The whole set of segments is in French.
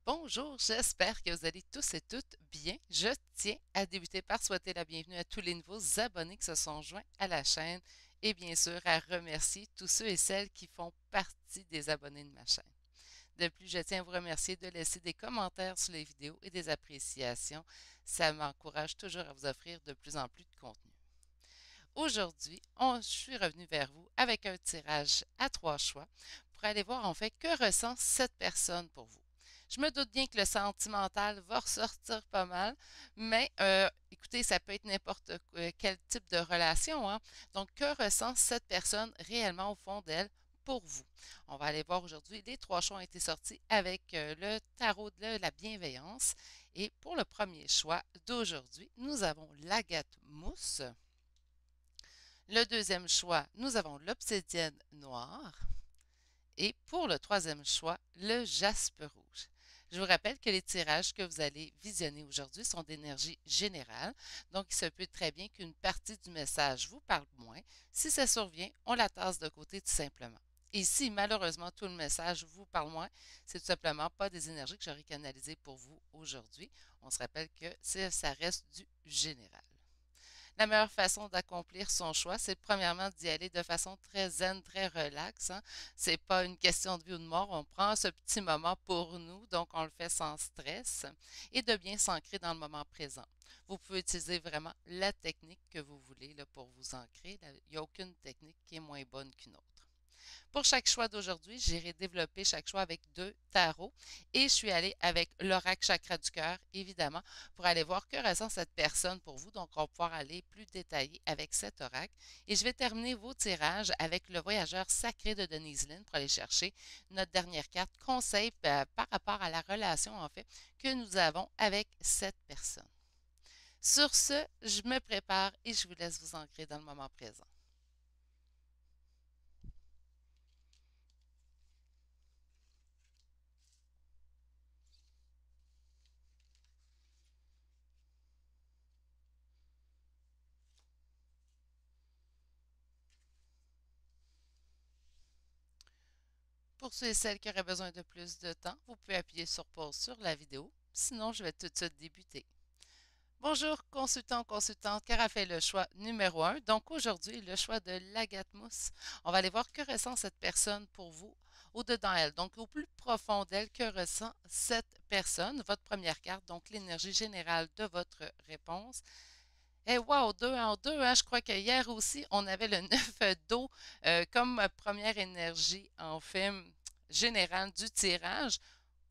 Bonjour, j'espère que vous allez tous et toutes bien. Je tiens à débuter par souhaiter la bienvenue à tous les nouveaux abonnés qui se sont joints à la chaîne et bien sûr à remercier tous ceux et celles qui font partie des abonnés de ma chaîne. De plus, je tiens à vous remercier de laisser des commentaires sur les vidéos et des appréciations. Ça m'encourage toujours à vous offrir de plus en plus de contenu. Aujourd'hui, je suis revenue vers vous avec un tirage à 3 choix pour aller voir en fait que ressent cette personne pour vous. Je me doute bien que le sentimental va ressortir pas mal, mais écoutez, ça peut être n'importe quel type de relation, hein. Donc, que ressent cette personne réellement au fond d'elle pour vous? On va aller voir aujourd'hui. Les 3 choix ont été sortis avec le tarot de la bienveillance. Et pour le premier choix d'aujourd'hui, nous avons l'agate mousse. Le deuxième choix, nous avons l'obsidienne noire. Et pour le troisième choix, le jaspe rouge. Je vous rappelle que les tirages que vous allez visionner aujourd'hui sont d'énergie générale, donc il se peut très bien qu'une partie du message vous parle moins. Si ça survient, on la tasse de côté tout simplement. Et si malheureusement tout le message vous parle moins, c'est tout simplement pas des énergies que j'aurais canalisées pour vous aujourd'hui. On se rappelle que ça reste du général. La meilleure façon d'accomplir son choix, c'est premièrement d'y aller de façon très zen, très relaxe, hein. C'est pas une question de vie ou de mort. On prend ce petit moment pour nous, donc on le fait sans stress et de bien s'ancrer dans le moment présent. Vous pouvez utiliser vraiment la technique que vous voulez là, pour vous ancrer. Il n'y a aucune technique qui est moins bonne qu'une autre. Pour chaque choix d'aujourd'hui, j'irai développer chaque choix avec 2 tarots et je suis allée avec l'oracle chakra du cœur, évidemment, pour aller voir que ressent cette personne pour vous. Donc, on va pouvoir aller plus détaillé avec cet oracle. Et je vais terminer vos tirages avec le voyageur sacré de Denise Lynn pour aller chercher notre dernière carte conseil par rapport à la relation, en fait, que nous avons avec cette personne. Sur ce, je me prépare et je vous laisse vous ancrer dans le moment présent. Pour ceux et celles qui auraient besoin de plus de temps, vous pouvez appuyer sur pause sur la vidéo. Sinon, je vais tout de suite débuter. Bonjour, consultant, consultante, car a fait le choix numéro 1. Donc aujourd'hui, le choix de l'agate mousse. On va aller voir que ressent cette personne pour vous au-dedans elle. Donc au plus profond d'elle, que ressent cette personne. Votre première carte, donc l'énergie générale de votre réponse. Et wow, 2 en 2, hein, je crois que hier aussi, on avait le 9 d'eau comme première énergie en fait générale du tirage.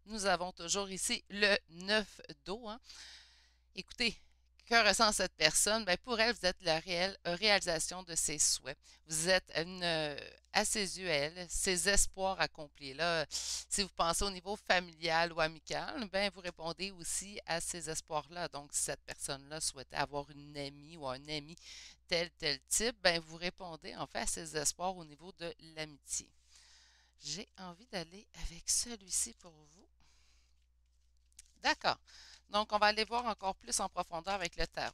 Nous avons toujours ici le 9 d'eau, hein. Écoutez, que ressent cette personne? Ben, pour elle, vous êtes la réelle réalisation de ses souhaits. Vous êtes à ses yeux, elle, ses espoirs accomplis. Là, si vous pensez au niveau familial ou amical, ben, vous répondez aussi à ces espoirs-là. Donc, si cette personne-là souhaitait avoir une amie ou un ami tel type, ben, vous répondez en fait à ses espoirs au niveau de l'amitié. J'ai envie d'aller avec celui-ci pour vous. D'accord. Donc, on va aller voir encore plus en profondeur avec le tarot.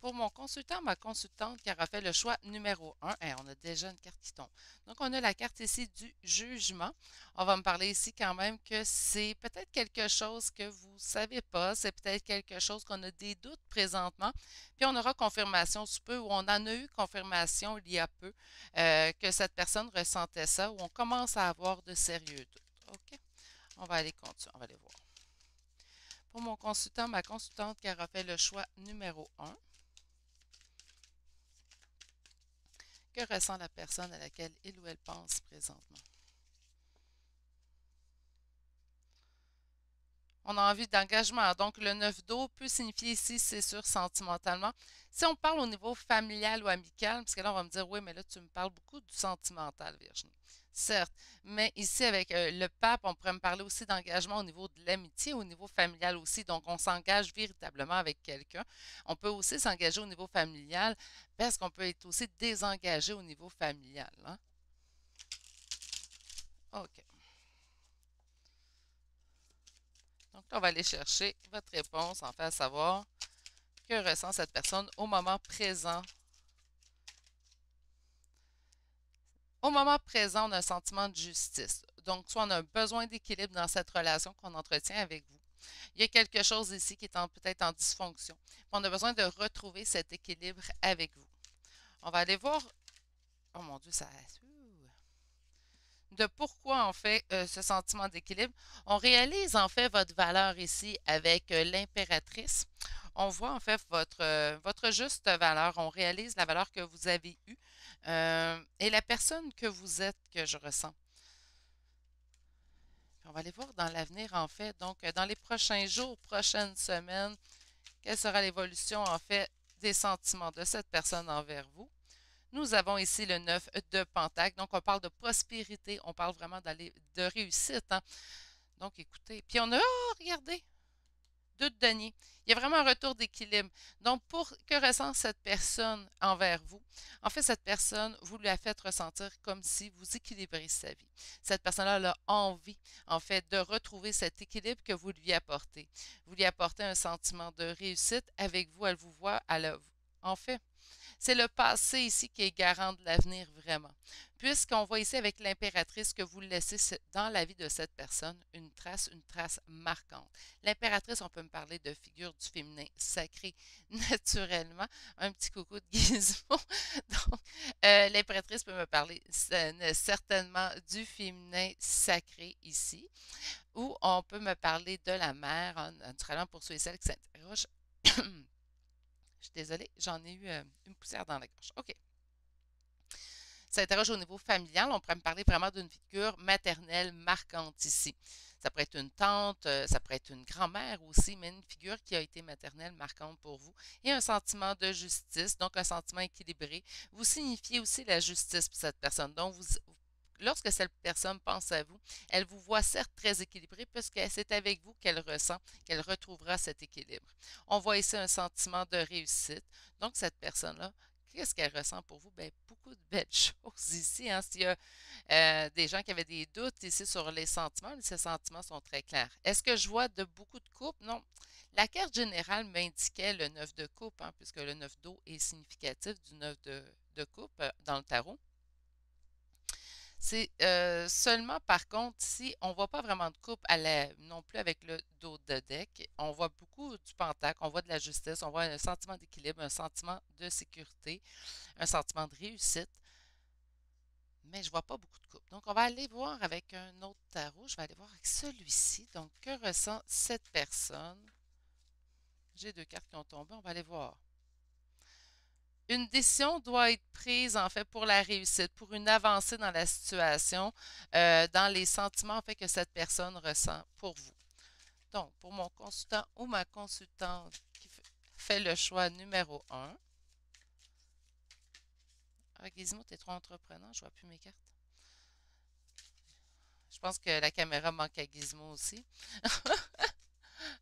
Pour mon consultant, ma consultante qui aura fait le choix numéro 1, on a déjà une carte qui tombe. Donc, on a la carte ici du jugement. On va me parler ici quand même que c'est peut-être quelque chose que vous ne savez pas, c'est peut-être quelque chose qu'on a des doutes présentement. Puis, on aura confirmation sous peu, ou on en a eu confirmation il y a peu, que cette personne ressentait ça, ou on commence à avoir de sérieux doutes. OK? On va aller continuer, on va aller voir. Pour mon consultant, ma consultante qui aura fait le choix numéro 1, que ressent la personne à laquelle il ou elle pense présentement? On a envie d'engagement. Donc, le 9 d'eau peut signifier ici, c'est sûr, sentimentalement. Si on parle au niveau familial ou amical, parce que là, on va me dire, oui, mais là, tu me parles beaucoup du sentimental, Virginie. Certes, mais ici, avec le pape, on pourrait me parler aussi d'engagement au niveau de l'amitié, au niveau familial aussi. Donc, on s'engage véritablement avec quelqu'un. On peut aussi s'engager au niveau familial parce qu'on peut être aussi désengagé au niveau familial, hein. OK. Donc, là, on va aller chercher votre réponse, en fait, à savoir que ressent cette personne au moment présent. Au moment présent, on a un sentiment de justice. Donc, soit on a un besoin d'équilibre dans cette relation qu'on entretient avec vous. Il y a quelque chose ici qui est peut-être en dysfonction. On a besoin de retrouver cet équilibre avec vous. On va aller voir. Oh mon Dieu, ça. De pourquoi on fait ce sentiment d'équilibre. On réalise en fait votre valeur ici avec l'impératrice. On voit en fait votre juste valeur. On réalise la valeur que vous avez eue et la personne que vous êtes que je ressens. Puis on va aller voir dans l'avenir en fait. Donc, dans les prochains jours, prochaines semaines, quelle sera l'évolution en fait des sentiments de cette personne envers vous. Nous avons ici le 9 de Pentacle. Donc, on parle de prospérité. On parle vraiment de réussite. Hein? Donc, écoutez. Puis, on a, oh, regardez, 2 de denier. Il y a vraiment un retour d'équilibre. Donc, que ressent cette personne envers vous? En fait, cette personne, vous lui a fait ressentir comme si vous équilibrez sa vie. Cette personne-là a envie, en fait, de retrouver cet équilibre que vous lui apportez. Vous lui apportez un sentiment de réussite avec vous. Elle vous voit, en fait, c'est le passé ici qui est garant de l'avenir vraiment. Puisqu'on voit ici avec l'impératrice que vous laissez dans la vie de cette personne une trace marquante. L'impératrice, on peut me parler de figure du féminin sacré naturellement. Un petit coucou de Gizmo. Donc, l'impératrice peut me parler certainement du féminin sacré ici. Ou on peut me parler de la mère, naturellement pour ceux et celles qui s'interrogent. Je suis désolée, j'en ai eu une poussière dans la gorge. OK. Ça interroge au niveau familial. On pourrait me parler vraiment d'une figure maternelle marquante ici. Ça pourrait être une tante, ça pourrait être une grand-mère aussi, mais une figure qui a été maternelle marquante pour vous. Et un sentiment de justice, donc un sentiment équilibré. Vous signifiez aussi la justice pour cette personne. Donc, lorsque cette personne pense à vous, elle vous voit certes très équilibrée puisque c'est avec vous qu'elle ressent qu'elle retrouvera cet équilibre. On voit ici un sentiment de réussite. Donc, cette personne-là, qu'est-ce qu'elle ressent pour vous? Bien, beaucoup de belles choses ici. Hein. S'il y a des gens qui avaient des doutes ici sur les sentiments, ces sentiments sont très clairs. Est-ce que je vois de beaucoup de couples? Non. La carte générale m'indiquait le 9 de coupe, hein, puisque le 9 d'eau est significatif du 9 de coupe dans le tarot. C'est seulement, par contre, ici, on ne voit pas vraiment de couple non plus avec le dos de deck. On voit beaucoup du pentacle, on voit de la justice, on voit un sentiment d'équilibre, un sentiment de sécurité, un sentiment de réussite, mais je ne vois pas beaucoup de couple. Donc, on va aller voir avec un autre tarot. Je vais aller voir avec celui-ci. Donc, que ressent cette personne? J'ai 2 cartes qui ont tombé, on va aller voir. Une décision doit être prise en fait pour la réussite, pour une avancée dans la situation, dans les sentiments en fait que cette personne ressent pour vous. Donc, pour mon consultant ou ma consultante qui fait le choix numéro 1. Ah, Gizmo, t'es trop entreprenant, je vois plus mes cartes. Je pense que la caméra manque à Gizmo aussi.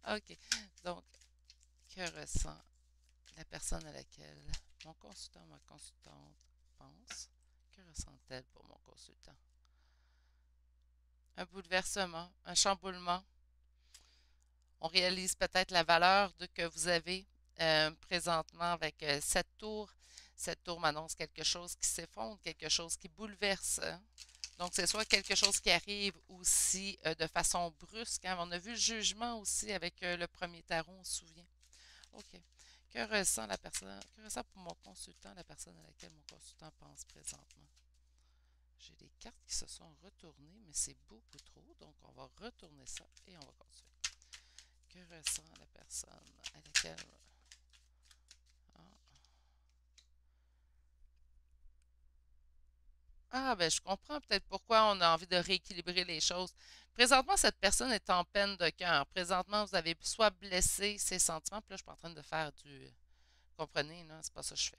OK. Donc, que ressent la personne à laquelle mon consultant ou ma consultante pense? Que ressent-elle pour mon consultant? Un bouleversement, un chamboulement. On réalise peut-être la valeur que vous avez présentement avec cette tour. Cette tour m'annonce quelque chose qui s'effondre, quelque chose qui bouleverse. Hein. Donc, c'est soit quelque chose qui arrive aussi de façon brusque. Hein. On a vu le jugement aussi avec le premier tarot, on se souvient. OK. Que ressent la personne? Que ressent pour mon consultant la personne à laquelle mon consultant pense présentement? J'ai des cartes qui se sont retournées, mais c'est beaucoup trop. Donc, on va retourner ça et on va continuer. Que ressent la personne à laquelle... Ben je comprends peut-être pourquoi on a envie de rééquilibrer les choses. Présentement, cette personne est en peine de cœur. Présentement, vous avez soit blessé ses sentiments, puis là, je suis pas en train de faire du... Comprenez, là, c'est pas ça que je fais.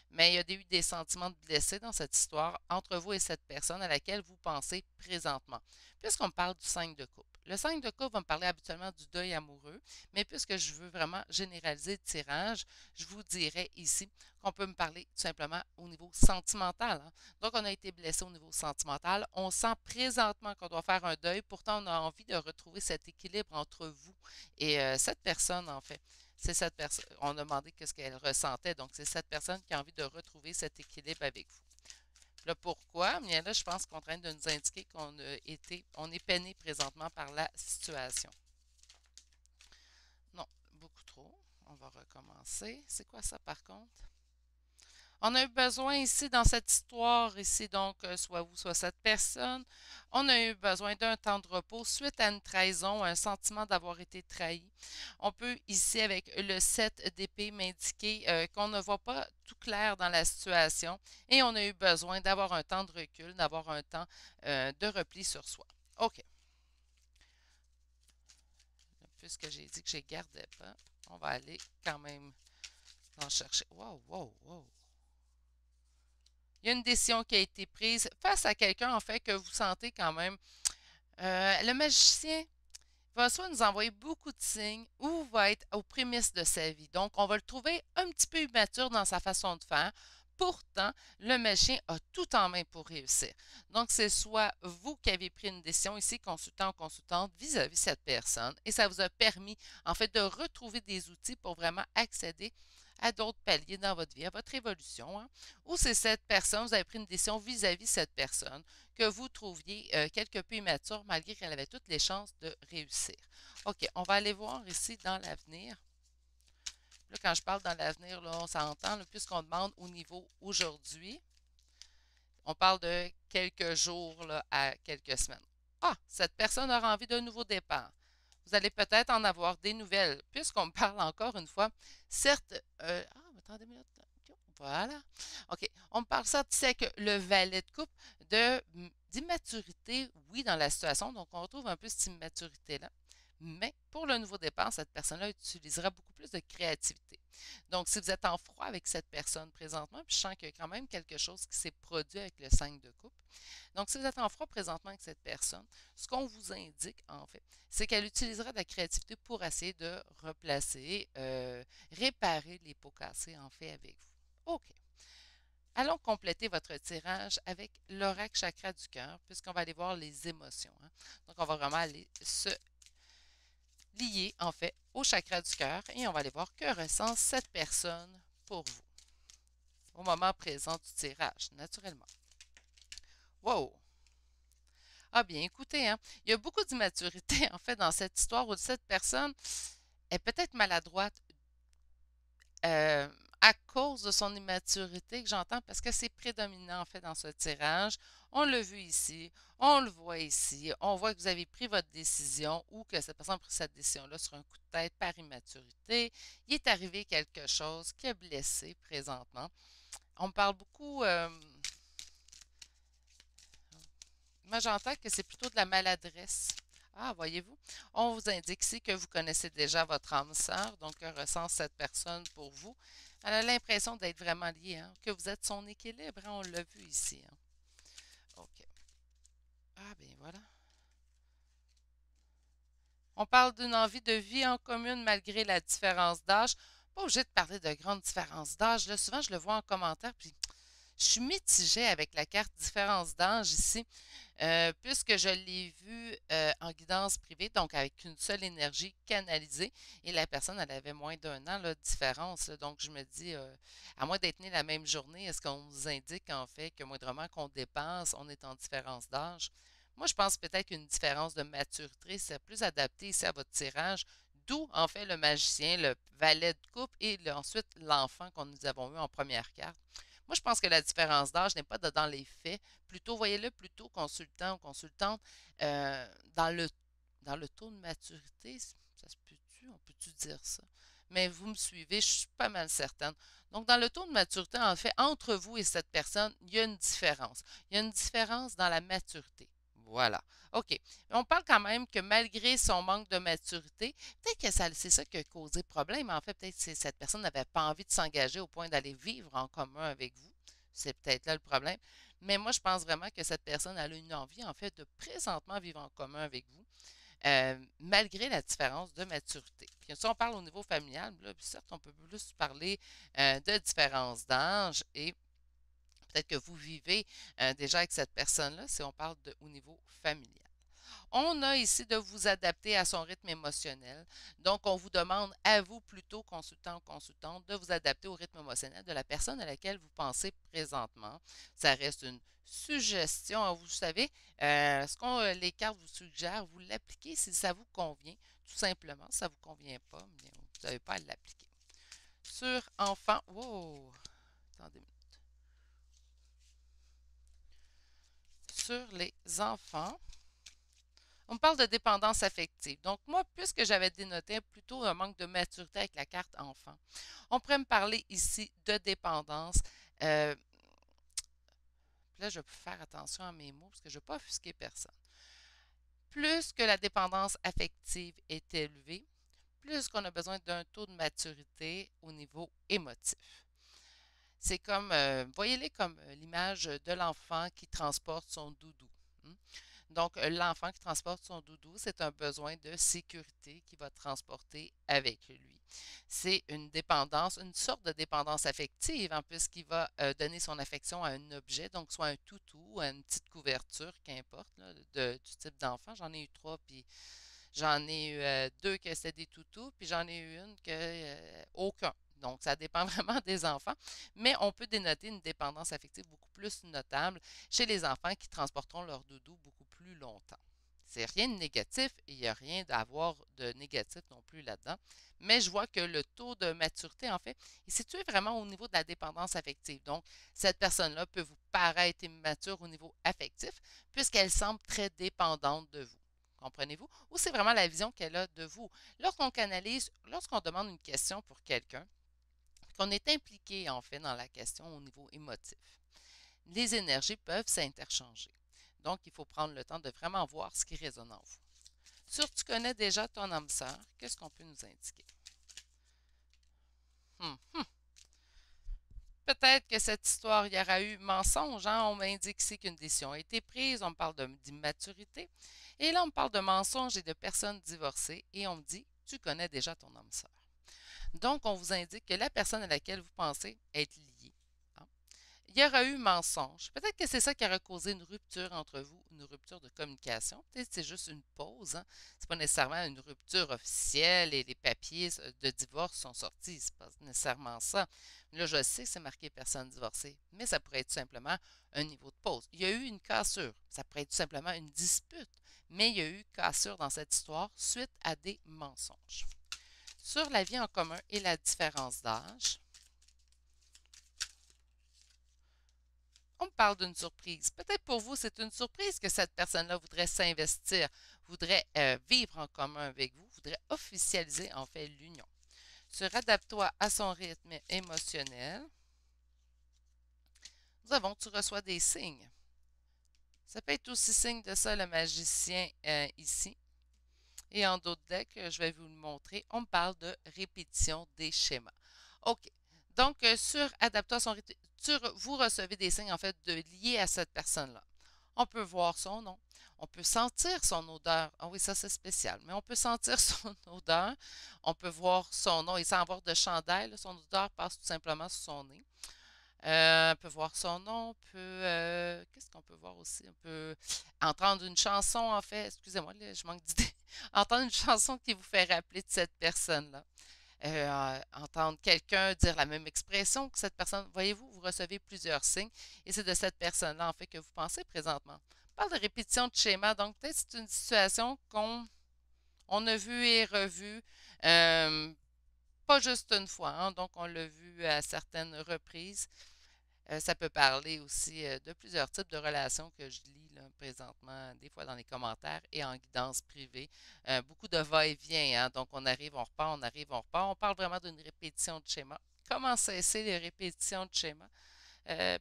Mais il y a eu des sentiments de blessés dans cette histoire entre vous et cette personne à laquelle vous pensez présentement. Puisqu'on parle du 5 de coupe. Le 5 de coupe va me parler habituellement du deuil amoureux, mais puisque je veux vraiment généraliser le tirage, je vous dirais ici qu'on peut me parler tout simplement au niveau sentimental. Hein. Donc, on a été blessé au niveau sentimental. On sent présentement qu'on doit faire un deuil. Pourtant, on a envie de retrouver cet équilibre entre vous et cette personne, en fait. C'est cette personne. On a demandé ce qu'elle ressentait. Donc, c'est cette personne qui a envie de retrouver cet équilibre avec vous. Le pourquoi, mais là, je pense qu'on est en train de nous indiquer on est peiné présentement par la situation. Non, beaucoup trop. On va recommencer. C'est quoi ça par contre? On a eu besoin ici, dans cette histoire, ici, donc, soit vous, soit cette personne, on a eu besoin d'un temps de repos suite à une trahison, un sentiment d'avoir été trahi. On peut ici, avec le 7 d'épée, m'indiquer qu'on ne voit pas tout clair dans la situation et on a eu besoin d'avoir un temps de recul, d'avoir un temps de repli sur soi. OK. Puisque j'ai dit que je ne gardais pas, on va aller quand même en chercher. Wow, wow, wow. Il y a une décision qui a été prise face à quelqu'un, en fait, que vous sentez quand même. Le magicien va soit nous envoyer beaucoup de signes ou va être aux prémices de sa vie. Donc, on va le trouver un petit peu immature dans sa façon de faire. Pourtant, le magicien a tout en main pour réussir. Donc, c'est soit vous qui avez pris une décision ici, consultant ou consultante, vis-à-vis cette personne, et ça vous a permis, en fait, de retrouver des outils pour vraiment accéder à d'autres paliers dans votre vie, à votre évolution, hein. Ou c'est cette personne, vous avez pris une décision vis-à-vis cette personne que vous trouviez quelque peu immature malgré qu'elle avait toutes les chances de réussir. OK, on va aller voir ici dans l'avenir. Là, quand je parle dans l'avenir, là, on s'entend, puisqu'on demande au niveau aujourd'hui, on parle de quelques jours là, à quelques semaines. Ah, cette personne aura envie d'un nouveau départ. Vous allez peut-être en avoir des nouvelles, puisqu'on me parle encore une fois. Certes, attendez une minute. Voilà. OK. On me parle ça, tu sais, que le valet de coupe d'immaturité, oui, dans la situation. Donc, on retrouve un peu cette immaturité-là. Mais pour le nouveau départ, cette personne-là utilisera beaucoup plus de créativité. Donc, si vous êtes en froid avec cette personne présentement, puis je sens qu'il y a quand même quelque chose qui s'est produit avec le 5 de coupe. Donc, si vous êtes en froid présentement avec cette personne, ce qu'on vous indique, en fait, c'est qu'elle utilisera de la créativité pour essayer de replacer, réparer les pots cassés, en fait, avec vous. OK. Allons compléter votre tirage avec l'oracle chakra du cœur, puisqu'on va aller voir les émotions, hein. Donc, on va vraiment aller se lié en fait au chakra du cœur et on va aller voir que ressent cette personne pour vous au moment présent du tirage, naturellement. Wow! Ah bien, écoutez, hein, il y a beaucoup d'immaturité en fait dans cette histoire où cette personne est peut-être maladroite euh, à cause de son immaturité que j'entends parce que c'est prédominant en fait dans ce tirage. On l'a vu ici, on le voit ici, on voit que vous avez pris votre décision ou que cette personne a pris cette décision-là sur un coup de tête par immaturité. Il est arrivé quelque chose qui a blessé présentement. On me parle beaucoup, moi j'entends que c'est plutôt de la maladresse. Ah, voyez-vous, on vous indique ici que vous connaissez déjà votre âme sœur, donc que ressent cette personne pour vous. Elle a l'impression d'être vraiment liée, hein, que vous êtes son équilibre, hein, on l'a vu ici, hein. OK. Ah, bien voilà. On parle d'une envie de vie en commune malgré la différence d'âge. Pas obligé de parler de grande différence d'âge. Là, souvent, je le vois en commentaire, puis je suis mitigée avec la carte différence d'âge ici, puisque je l'ai vue en guidance privée, donc avec une seule énergie canalisée, et la personne, elle avait moins d'un an là, de différence. Là. Donc, je me dis, à moins d'être né la même journée, est-ce qu'on nous indique en fait que moindrement qu'on dépasse, on est en différence d'âge? Moi, je pense peut-être qu'une différence de maturité, c'est plus adapté ici à votre tirage, d'où en fait le magicien, le valet de coupe et ensuite l'enfant qu'on nous avons eu en première carte. Moi, je pense que la différence d'âge n'est pas dans les faits. Plutôt, voyez-le plutôt consultant ou consultante dans le taux de maturité. Ça se peut-tu? On peut-tu dire ça? Mais vous me suivez, je suis pas mal certaine. Donc, dans le taux de maturité, en fait, entre vous et cette personne, il y a une différence. Il y a une différence dans la maturité. Voilà. OK. On parle quand même que malgré son manque de maturité, peut-être que c'est ça qui a causé problème. En fait, peut-être que cette personne n'avait pas envie de s'engager au point d'aller vivre en commun avec vous. C'est peut-être là le problème. Mais moi, je pense vraiment que cette personne a une envie, en fait, de présentement vivre en commun avec vous, malgré la différence de maturité. Puis si on parle au niveau familial, là, certes, on peut plus parler de différence d'âge et peut-être que vous vivez déjà avec cette personne-là si on parle au niveau familial. On a ici de vous adapter à son rythme émotionnel. Donc, on vous demande à vous, plutôt consultant ou consultante, de vous adapter au rythme émotionnel de la personne à laquelle vous pensez présentement. Ça reste une suggestion. Vous savez, ce qu'on les cartes vous suggèrent, vous l'appliquez si ça vous convient. Tout simplement, si ça ne vous convient pas, bien, vous n'avez pas à l'appliquer. Sur enfant, wow, attendez, sur les enfants, on me parle de dépendance affective. Donc, moi, puisque j'avais dénoté plutôt un manque de maturité avec la carte enfant, on pourrait me parler ici de dépendance. Euh, là, je vais faire attention à mes mots parce que je ne veux pas offusquer personne. Plus que la dépendance affective est élevée, plus qu'on a besoin d'un taux de maturité au niveau émotif. C'est comme, voyez-les comme l'image de l'enfant qui transporte son doudou. Hein. Donc, l'enfant qui transporte son doudou, c'est un besoin de sécurité qui va transporter avec lui. C'est une dépendance, une sorte de dépendance affective, hein, puisqu'il va donner son affection à un objet, donc soit un toutou, une petite couverture, qu'importe, là, du type d'enfant. J'en ai eu trois, puis j'en ai eu deux que c'était des toutous, puis j'en ai eu une que aucun. Donc, ça dépend vraiment des enfants, mais on peut dénoter une dépendance affective beaucoup plus notable chez les enfants qui transporteront leur doudou beaucoup plus longtemps. C'est rien de négatif, il n'y a rien à avoir de négatif non plus là-dedans, mais je vois que le taux de maturité, en fait, est situé vraiment au niveau de la dépendance affective. Donc, cette personne-là peut vous paraître immature au niveau affectif, puisqu'elle semble très dépendante de vous. Comprenez-vous? Ou c'est vraiment la vision qu'elle a de vous. Lorsqu'on canalise, lorsqu'on demande une question pour quelqu'un, qu'on est impliqué en fait dans la question au niveau émotif, les énergies peuvent s'interchanger. Donc, il faut prendre le temps de vraiment voir ce qui résonne en vous. Sur tu connais déjà ton âme sœur, qu'est-ce qu'on peut nous indiquer? Hmm, hmm. Peut-être que cette histoire, il y aura eu mensonge. Hein? On m'indique ici qu'une décision a été prise. On me parle d'immaturité. Et là, on me parle de mensonge et de personnes divorcées. Et on me dit, tu connais déjà ton âme sœur. Donc, on vous indique que la personne à laquelle vous pensez être liée, hein, il y aura eu mensonge. Peut-être que c'est ça qui aura causé une rupture entre vous, une rupture de communication. Peut-être que c'est juste une pause. Hein. Ce n'est pas nécessairement une rupture officielle et les papiers de divorce sont sortis. Ce n'est pas nécessairement ça. Là, je sais que c'est marqué personne divorcée, mais ça pourrait être tout simplement un niveau de pause. Il y a eu une cassure. Ça pourrait être tout simplement une dispute, mais il y a eu cassure dans cette histoire suite à des mensonges. Sur la vie en commun et la différence d'âge, on me parle d'une surprise. Peut-être pour vous, c'est une surprise que cette personne-là voudrait s'investir, voudrait vivre en commun avec vous, voudrait officialiser en fait l'union. Sur adapte-toi à son rythme émotionnel, nous avons, tu reçois des signes. Ça peut être aussi signe de ça le magicien ici. Et en d'autres decks, je vais vous le montrer, on me parle de répétition des schémas. OK. Donc, sur adaptation, vous recevez des signes en fait liés à cette personne-là. On peut voir son nom. On peut sentir son odeur. Ah oui, ça c'est spécial. Mais on peut sentir son odeur. On peut voir son nom. Et sans avoir de chandelle, son odeur passe tout simplement sur son nez. On peut voir son nom, on peut. Qu'est-ce qu'on peut voir aussi? On peut entendre une chanson, en fait. Excusez-moi, là, je manque d'idées. Entendre une chanson qui vous fait rappeler de cette personne-là. Entendre quelqu'un dire la même expression que cette personne. Voyez-vous, vous recevez plusieurs signes et c'est de cette personne-là, en fait, que vous pensez présentement. On parle de répétition de schéma, donc peut-être c'est une situation qu'on a vue et revue. Pas juste une fois, hein, donc on l'a vu à certaines reprises. Ça peut parler aussi de plusieurs types de relations que je lis là, présentement, des fois dans les commentaires et en guidance privée. Beaucoup de va-et-vient, hein, donc on arrive, on repart, on arrive, on repart. On parle vraiment d'une répétition de schéma. Comment cesser les répétitions de schéma?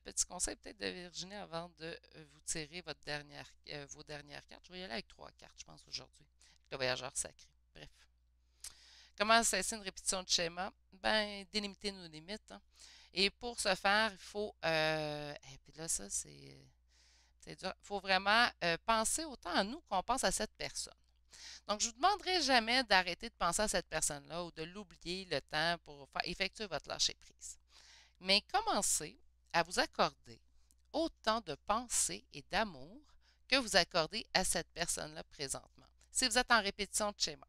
Petit conseil peut-être de Virginie avant de vous tirer vos dernières cartes. Je vais y aller avec trois cartes, je pense, aujourd'hui. Le voyageur sacré. Bref. Comment cesser une répétition de schéma? Ben, délimiter nos limites. Hein. Et pour ce faire, il faut, et puis là, ça, c'est dur. Il faut vraiment penser autant à nous qu'on pense à cette personne. Donc, je ne vous demanderai jamais d'arrêter de penser à cette personne-là ou de l'oublier le temps pour effectuer votre lâcher-prise. Mais commencez à vous accorder autant de pensée et d'amour que vous accordez à cette personne-là présentement. Si vous êtes en répétition de schéma.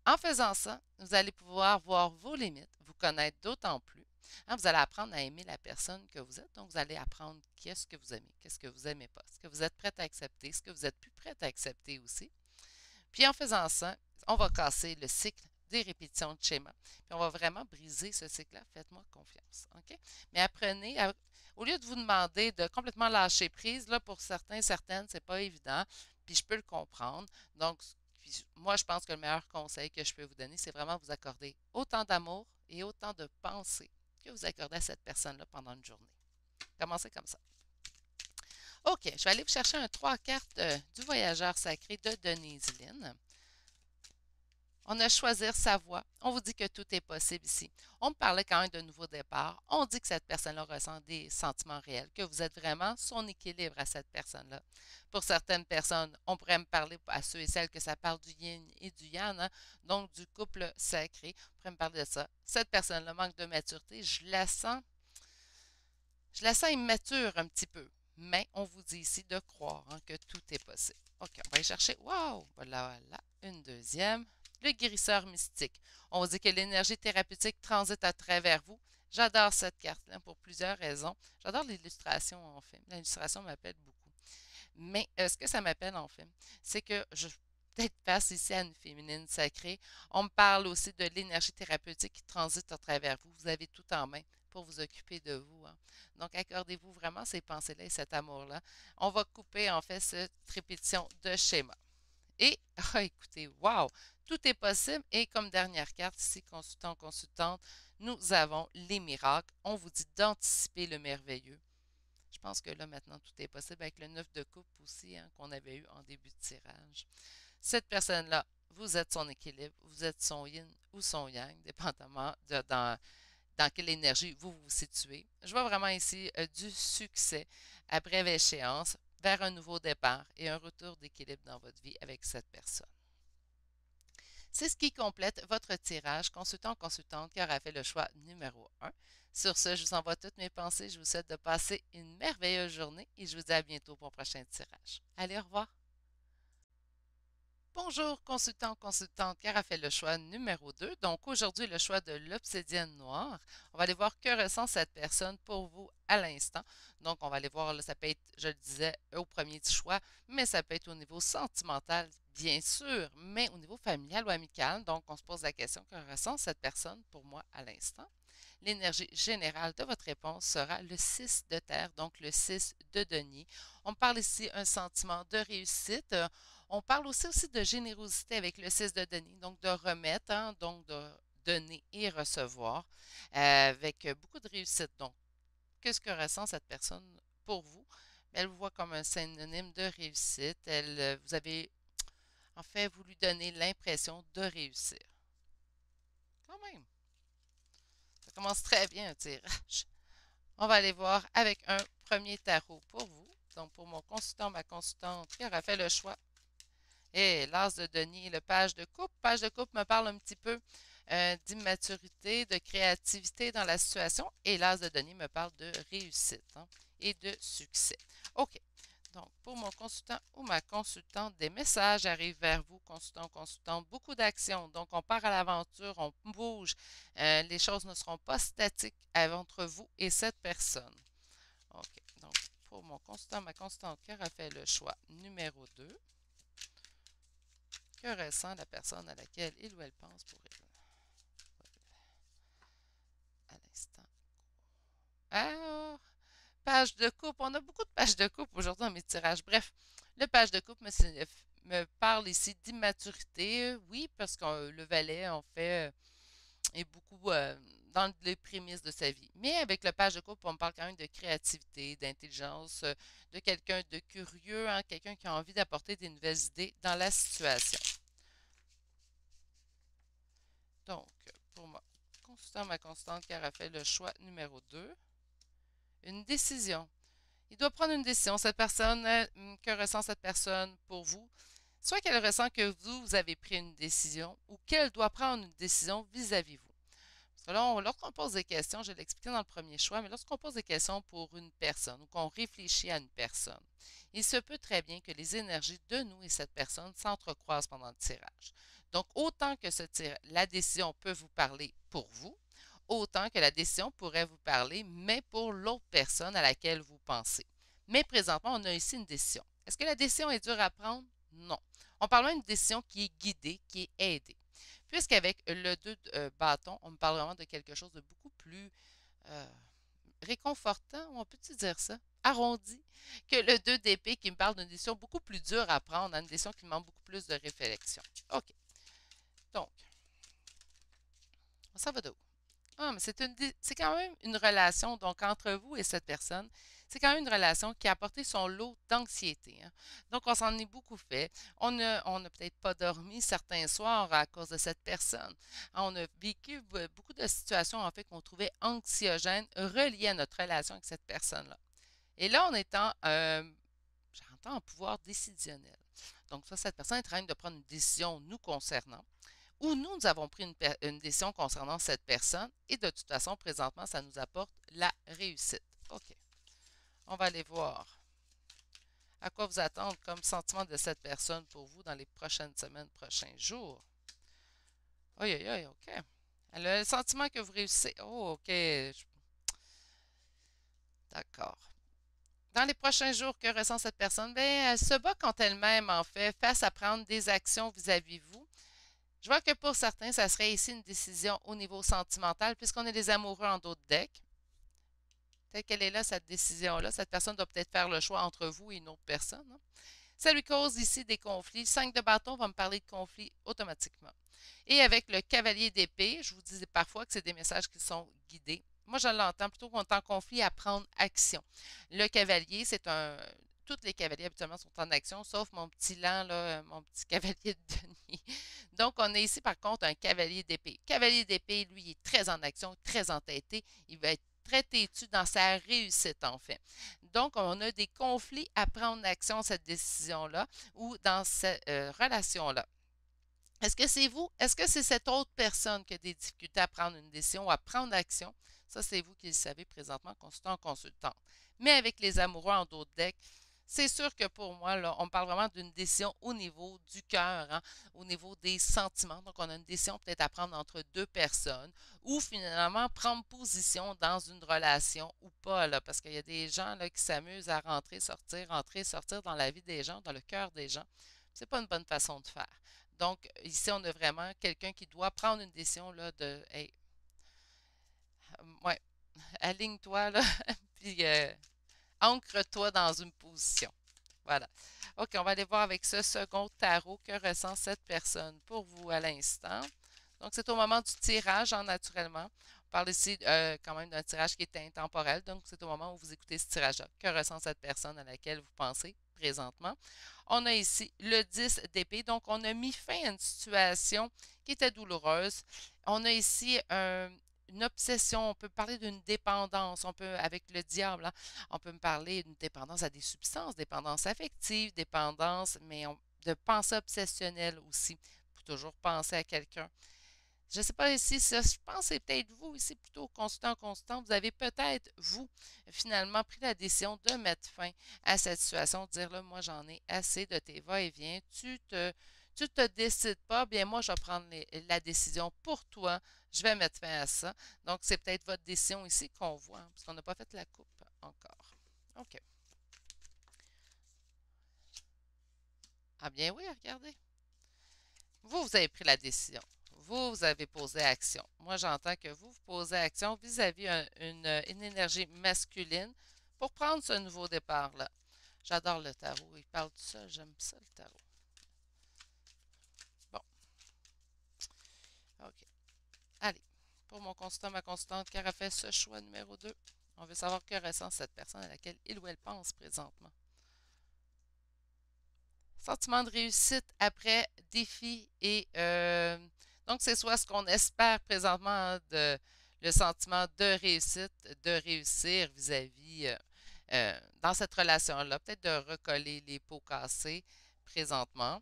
En faisant ça, vous allez pouvoir voir vos limites, vous connaître d'autant plus. Hein, vous allez apprendre à aimer la personne que vous êtes. Donc, vous allez apprendre qu'est-ce que vous aimez, qu'est-ce que vous n'aimez pas, ce que vous êtes prête à accepter, ce que vous êtes plus prête à accepter aussi. Puis en faisant ça, on va casser le cycle des répétitions de schéma. Puis on va vraiment briser ce cycle-là. Faites-moi confiance. OK? Mais apprenez, au lieu de vous demander de complètement lâcher prise, là, pour certains, certaines, c'est pas évident. Puis je peux le comprendre. Donc, moi, je pense que le meilleur conseil que je peux vous donner, c'est vraiment vous accorder autant d'amour et autant de pensée que vous accordez à cette personne-là pendant une journée. Commencez comme ça. OK, je vais aller vous chercher un 3 cartes du voyageur sacré de Denise Lynn. On a choisir sa voie. On vous dit que tout est possible ici. On me parlait quand même de nouveau départ. On dit que cette personne-là ressent des sentiments réels, que vous êtes vraiment son équilibre à cette personne-là. Pour certaines personnes, on pourrait me parler à ceux et celles que ça parle du yin et du yang, hein, donc du couple sacré. On pourrait me parler de ça. Cette personne-là manque de maturité. Je la sens immature un petit peu. Mais on vous dit ici de croire hein, que tout est possible. OK, on va aller chercher. Wow! Voilà, une deuxième. Le guérisseur mystique. On vous dit que l'énergie thérapeutique transite à travers vous. J'adore cette carte-là pour plusieurs raisons. J'adore l'illustration en fait. L'illustration m'appelle beaucoup. Mais ce que ça m'appelle en fait, c'est que je peut-être face ici à une féminine sacrée. On me parle aussi de l'énergie thérapeutique qui transite à travers vous. Vous avez tout en main pour vous occuper de vous. Hein. Donc, accordez-vous vraiment ces pensées-là et cet amour-là. On va couper en fait cette répétition de schéma. Et, écoutez, wow, tout est possible. Et comme dernière carte ici, consultant, consultante, nous avons les miracles. On vous dit d'anticiper le merveilleux. Je pense que là, maintenant, tout est possible avec le 9 de coupe aussi hein, qu'on avait eu en début de tirage. Cette personne-là, vous êtes son équilibre, vous êtes son yin ou son yang, dépendamment dans quelle énergie vous vous situez. Je vois vraiment ici du succès à brève échéance vers un nouveau départ et un retour d'équilibre dans votre vie avec cette personne. C'est ce qui complète votre tirage consultant-consultante qui aura fait le choix numéro 1. Sur ce, je vous envoie toutes mes pensées. Je vous souhaite de passer une merveilleuse journée et je vous dis à bientôt pour un prochain tirage. Allez, au revoir! Bonjour, consultante qui aura fait le choix numéro 2. Donc aujourd'hui, le choix de l'obsidienne noire. On va aller voir que ressent cette personne pour vous à l'instant. Donc on va aller voir, là, ça peut être, je le disais, au premier choix, mais ça peut être au niveau sentimental, bien sûr, mais au niveau familial ou amical. Donc on se pose la question, que ressent cette personne pour moi à l'instant? L'énergie générale de votre réponse sera le 6 de terre, donc le 6 de denier. On parle ici un sentiment de réussite. On parle aussi de générosité avec le 6 de denier, donc de remettre, hein, donc de donner et recevoir avec beaucoup de réussite. Donc, qu'est-ce que ressent cette personne pour vous? Elle vous voit comme un synonyme de réussite. Vous avez en fait voulu donner l'impression de réussir. Quand même. Ça commence très bien un tirage. On va aller voir avec un premier tarot pour vous. Donc, pour mon consultant, ma consultante qui aura fait le choix. Et l'as de denier, le page de coupe. Page de coupe me parle un petit peu d'immaturité, de créativité dans la situation. Et l'as de denier me parle de réussite hein, et de succès. OK. Donc, pour mon consultant ou ma consultante, des messages arrivent vers vous, consultant, consultante, beaucoup d'actions. Donc, on part à l'aventure, on bouge. Les choses ne seront pas statiques entre vous et cette personne. OK. Donc, pour mon consultant, ma consultante qui aura fait le choix numéro 2, que ressent la personne à laquelle il ou elle pense pour elle? À l'instant. Alors, page de coupe. On a beaucoup de pages de coupe aujourd'hui dans mes tirages. Bref, le page de coupe me parle ici d'immaturité. Oui, parce que le valet, en fait, est beaucoup dans les prémices de sa vie. Mais avec le page de coupe, on me parle quand même de créativité, d'intelligence, de quelqu'un de curieux, hein, quelqu'un qui a envie d'apporter des nouvelles idées dans la situation. Donc, pour moi, consultant ma constante qui aura fait le choix numéro 2, une décision. Il doit prendre une décision. Cette personne, que ressent cette personne pour vous? Soit qu'elle ressent que vous avez pris une décision ou qu'elle doit prendre une décision vis-à-vis vous. Parce que là, lorsqu'on pose des questions, je l'ai expliqué dans le premier choix, mais lorsqu'on pose des questions pour une personne ou qu'on réfléchit à une personne, il se peut très bien que les énergies de nous et cette personne s'entrecroisent pendant le tirage. Donc, autant que la décision peut vous parler pour vous, autant que la décision pourrait vous parler, mais pour l'autre personne à laquelle vous pensez. Mais présentement, on a ici une décision. Est-ce que la décision est dure à prendre? Non. On parle même d'une décision qui est guidée, qui est aidée. Puisqu'avec le 2 bâtons, on me parle vraiment de quelque chose de beaucoup plus euh, réconfortant, on peut-tu dire ça? Arrondi, que le 2 d'épée qui me parle d'une décision beaucoup plus dure à prendre, une décision qui demande beaucoup plus de réflexion. OK. Donc, ça va de où? Ah, mais c'est quand même une relation, donc entre vous et cette personne, c'est quand même une relation qui a apporté son lot d'anxiété, hein. Donc, on s'en est beaucoup fait. On a peut-être pas dormi certains soirs à cause de cette personne. On a vécu beaucoup de situations, en fait, qu'on trouvait anxiogènes reliées à notre relation avec cette personne-là. Et là, on est j'entends en pouvoir décisionnel. Donc, ça, cette personne est en train de prendre une décision nous concernant où nous avons pris une décision concernant cette personne et de toute façon, présentement, ça nous apporte la réussite. OK. On va aller voir à quoi vous attendre comme sentiment de cette personne pour vous dans les prochaines semaines, prochains jours. Oui, oui, oui, OK. Elle a le sentiment que vous réussissez. Oh, OK. D'accord. Dans les prochains jours, que ressent cette personne? Bien, elle se bat contre elle-même, en fait, face à prendre des actions vis-à-vis de vous. Je vois que pour certains, ça serait ici une décision au niveau sentimental, puisqu'on est des amoureux en d'autres decks. Peut-être qu'elle est là, cette décision-là. Cette personne doit peut-être faire le choix entre vous et une autre personne, hein. Ça lui cause ici des conflits. 5 de bâton va me parler de conflits automatiquement. Et avec le cavalier d'épée, je vous disais parfois que c'est des messages qui sont guidés. Moi, je l'entends plutôt qu'on est en conflit à prendre action. Le cavalier, c'est un. Tous les cavaliers habituellement sont en action, sauf mon petit lent, là, mon petit cavalier de denier. Donc, on a ici par contre un cavalier d'épée. Cavalier d'épée, lui, il est très en action, très entêté. Il va être très têtu dans sa réussite, en fait. Donc, on a des conflits à prendre action, cette décision-là, ou dans cette relation-là. Est-ce que c'est vous? Est-ce que c'est cette autre personne qui a des difficultés à prendre une décision ou à prendre action? Ça, c'est vous qui le savez présentement, consultant en consultante. Mais avec les amoureux en d'autres decks, c'est sûr que pour moi, là, on parle vraiment d'une décision au niveau du cœur, hein, au niveau des sentiments. Donc, on a une décision peut-être à prendre entre deux personnes ou finalement prendre position dans une relation ou pas, là, parce qu'il y a des gens là, qui s'amusent à rentrer, sortir dans la vie des gens, dans le cœur des gens. C'est pas une bonne façon de faire. Donc, ici, on a vraiment quelqu'un qui doit prendre une décision là, de hey, ouais, aligne-toi là, puis ancre-toi dans une position. Voilà. OK, on va aller voir avec ce second tarot que ressent cette personne pour vous à l'instant. Donc, c'est au moment du tirage, hein, naturellement. On parle ici quand même d'un tirage qui est intemporel. Donc, c'est au moment où vous écoutez ce tirage-là. Que ressent cette personne à laquelle vous pensez présentement? On a ici le 10 d'épée. Donc, on a mis fin à une situation qui était douloureuse. On a ici une obsession, on peut parler d'une dépendance, on peut, avec le diable, hein, on peut me parler d'une dépendance à des substances, dépendance affective, dépendance, de pensée obsessionnelle aussi, pour toujours penser à quelqu'un. Je ne sais pas ici, je pense que c'est peut-être vous ici, plutôt consultant, constant. Vous avez peut-être, vous, finalement pris la décision de mettre fin à cette situation, de dire là, moi j'en ai assez de tes va-et-vient, tu te décides pas, bien moi je vais prendre la décision pour toi, je vais mettre fin à ça. Donc c'est peut-être votre décision ici qu'on voit, hein, parce qu'on n'a pas fait la coupe encore. OK. Ah bien oui, regardez. Vous avez pris la décision. Vous avez posé action. Moi, j'entends que vous posez action vis-à-vis une énergie masculine pour prendre ce nouveau départ-là. J'adore le tarot. Il parle de ça. J'aime ça, le tarot. Bon, OK. Allez. Pour mon consultant, ma consultante qui aura fait ce choix numéro 2, on veut savoir que ressent cette personne à laquelle il ou elle pense présentement. Sentiment de réussite après défi et donc c'est soit ce qu'on espère présentement, hein, le sentiment de réussite, de réussir vis-à-vis dans cette relation-là, peut-être de recoller les pots cassés présentement.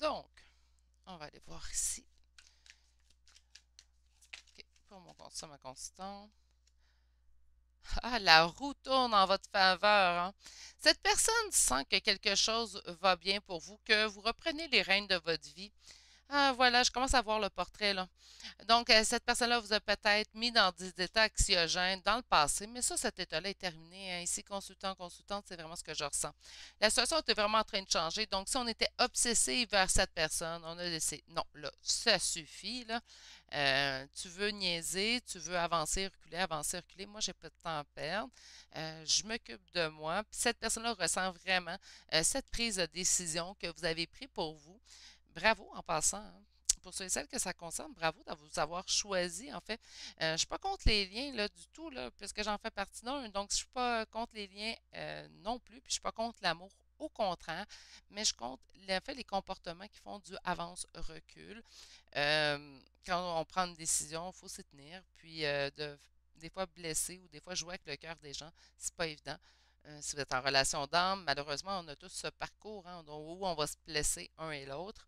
Donc, on va aller voir ici. OK, pour mon constant, ma constante. Ah, la roue tourne en votre faveur, hein. Cette personne sent que quelque chose va bien pour vous, que vous reprenez les rênes de votre vie. Ah, voilà, je commence à voir le portrait, là. Donc, cette personne-là vous a peut-être mis dans des états anxiogènes dans le passé, mais ça, cet état-là est terminé, hein. Ici, consultant, consultante, c'est vraiment ce que je ressens. La situation était vraiment en train de changer. Donc, si on était obsessé vers cette personne, on a laissé. Non, là, ça suffit, là. Tu veux niaiser, tu veux avancer, reculer, avancer, reculer. Moi, j'ai pas de temps à perdre. Je m'occupe de moi. Puis cette personne-là ressent vraiment cette prise de décision que vous avez prise pour vous. Bravo en passant, hein. Pour ceux et celles que ça concerne, bravo de vous avoir choisi, en fait. Je ne suis pas contre les liens là, du tout, là, puisque j'en fais partie d'un. Donc, je ne suis pas contre les liens non plus, puis je ne suis pas contre l'amour. Au contraire, mais je compte en fait les comportements qui font du avance-recul. Quand on prend une décision, il faut s'y tenir. Puis des fois blesser ou des fois jouer avec le cœur des gens, c'est pas évident. Si vous êtes en relation d'âme, malheureusement, on a tous ce parcours hein, où on va se blesser un et l'autre.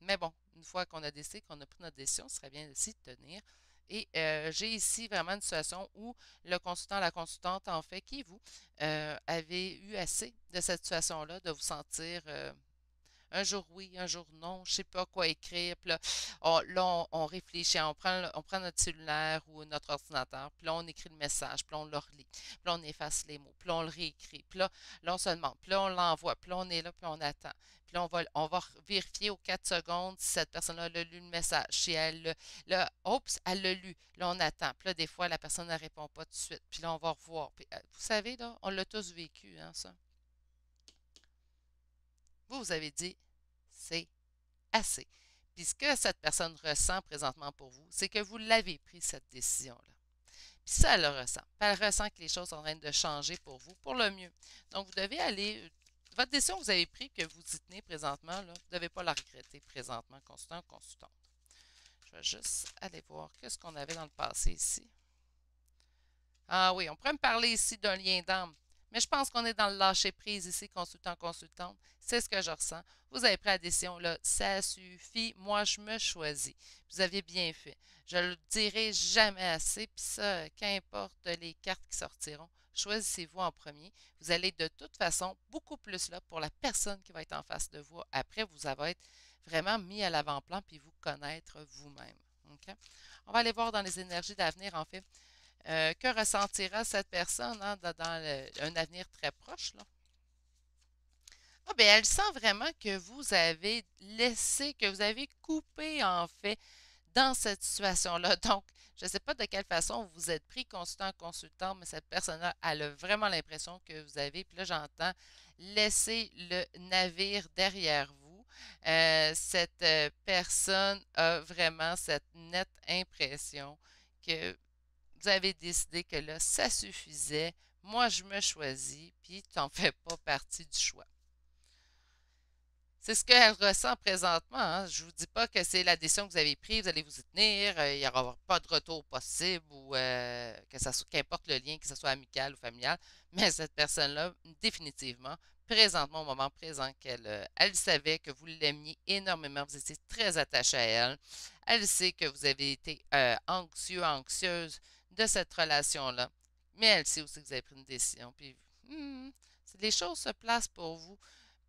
Mais bon, une fois qu'on a décidé, qu'on a pris notre décision, ce serait bien de s'y tenir. Et j'ai ici vraiment une situation où le consultant, la consultante, en fait, qui vous, avez eu assez de cette situation-là, de vous sentir un jour oui, un jour non, je ne sais pas quoi écrire. Puis là, on réfléchit, on prend notre cellulaire ou notre ordinateur, puis là, on écrit le message, puis là, on le relit, puis là, on efface les mots, puis là, on le réécrit, puis là, on se demande, puis là, on l'envoie, puis là, on est là, puis on attend. Puis là, on va vérifier aux 4 secondes si cette personne-là a lu le message. Si là, oups, elle l'a lu. Là, on attend. Puis là, des fois, la personne ne répond pas tout de suite. Puis là, on va revoir. Puis, vous savez, là, on l'a tous vécu, hein, ça. Vous avez dit, c'est assez. Puis ce que cette personne ressent présentement pour vous, c'est que vous l'avez pris cette décision-là. Puis ça, elle le ressent. Puis elle ressent que les choses sont en train de changer pour vous, pour le mieux. Donc, vous devez aller. Votre décision que vous avez prise, que vous y tenez présentement, là, vous ne devez pas la regretter présentement, consultant ou consultante. Je vais juste aller voir qu'est-ce qu'on avait dans le passé ici. Ah oui, on pourrait me parler ici d'un lien d'âme. Mais je pense qu'on est dans le lâcher-prise ici, consultant-consultante. C'est ce que je ressens. Vous avez pris la décision, là, ça suffit, moi je me choisis. Vous avez bien fait. Je le dirai jamais assez, puis ça, qu'importe les cartes qui sortiront, choisissez-vous en premier. Vous allez de toute façon beaucoup plus là pour la personne qui va être en face de vous. Après, vous allez être vraiment mis à l'avant-plan puis vous connaître vous-même. OK? On va aller voir dans les énergies d'avenir, en fait. Que ressentira cette personne hein, dans un avenir très proche, là? Ah, ben, elle sent vraiment que vous avez laissé, que vous avez coupé, en fait, dans cette situation-là. Donc, je ne sais pas de quelle façon vous vous êtes pris consultant, consultant, mais cette personne-là, elle a vraiment l'impression que vous avez, puis là, j'entends, laisser le navire derrière vous. Cette personne a vraiment cette nette impression que vous avez décidé que là, ça suffisait. Moi, je me choisis, puis tu n'en fais pas partie du choix. C'est ce qu'elle ressent présentement, hein. Je ne vous dis pas que c'est la décision que vous avez prise, vous allez vous y tenir, il n'y aura pas de retour possible ou que ça soit, qu'importe le lien, que ce soit amical ou familial, mais cette personne-là, définitivement, présentement, au moment présent, elle savait que vous l'aimiez énormément, vous étiez très attaché à elle. Elle sait que vous avez été anxieux, anxieuse de cette relation-là, mais elle sait aussi que vous avez pris une décision. Puis, les choses se placent pour vous.